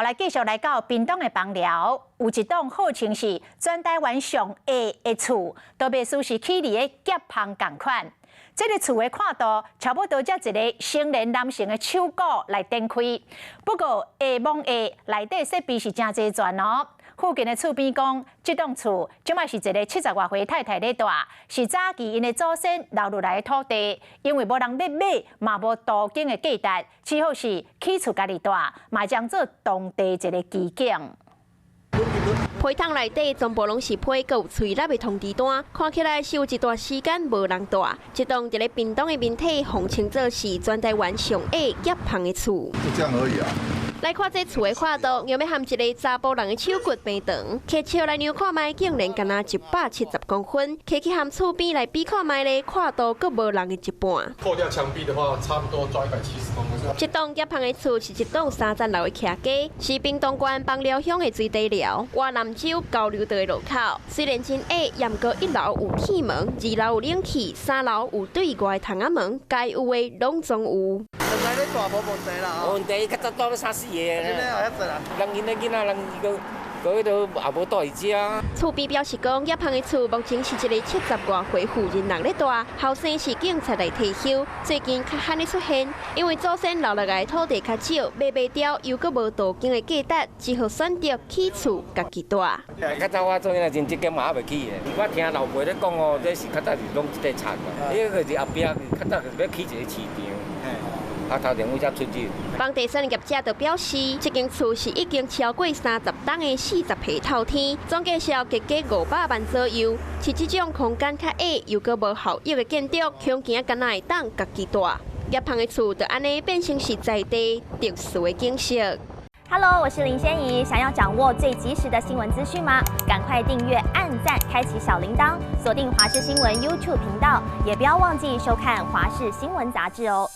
来继续来到屏东的邦寮，有一栋号称是全台湾上下的厝，都被属是起伫的夹棚同款。这个厝的看度差不多才一个成年男性的手骨来展开，不过下望下内底设备是真齐全哦。附近的厝边讲，这栋厝即卖是一个70外岁太太咧住，是早期因的祖先留落来的土地，因为无人要买，嘛无途径的价值，只好是起厝家己住，嘛将做当地一个奇景。批桶内底全部拢是批，阁有翠蜡的通知单，看起来是有一段时间无人住。这栋伫咧屏东的面体，号称作是全台湾上矮夹棚的厝。就这样而已啊。来看这厝的看度，要含一个查甫人的手骨平长，摕笑来量看卖，竟然敢若170公分，摕去含厝边来比看卖咧，看度阁无人的一半。扣掉墙壁的话，差不多抓170公分。这栋夹棚的厝是一栋3层楼的徛家，是屏东县邦寮乡的水底寮，外南州交流道的路口。虽然真矮，也毋过1楼有铁门，2楼有冷气，3楼有对外的窗仔门，该有的拢总有。现在咧大无问题啦，问题较早多咧3、4个。真诶好一啦。人因咧囡仔，人个迄都也无带伊食。厝边表示讲，叶棚的厝目前是一个70外岁妇人人咧住，后生是警察来退休，最近较罕咧出现，因为祖先留落来土地较少，买袂掉，又阁无途径的价值，只好选择起厝家己住。较早我做真这间嘛还袂起的，我听老辈咧讲哦，这是较早是拢一块田嘛，迄个是后壁较早要起一个市场。头前我才出入。房地产业者就表示，这间厝是已经超过30栋的40平透天，总价是要价500万左右。是这种空间较矮又阁无效益的建筑，恐惊敢若会当家己住。叶棚的厝就安尼变成是在地特殊的景色。Hello， 我是林仙怡。想要掌握最及时的新闻资讯吗？赶快订阅、按赞、开启小铃铛，锁定华视新闻 YouTube 频道，也不要忘记收看华视新闻杂志哦。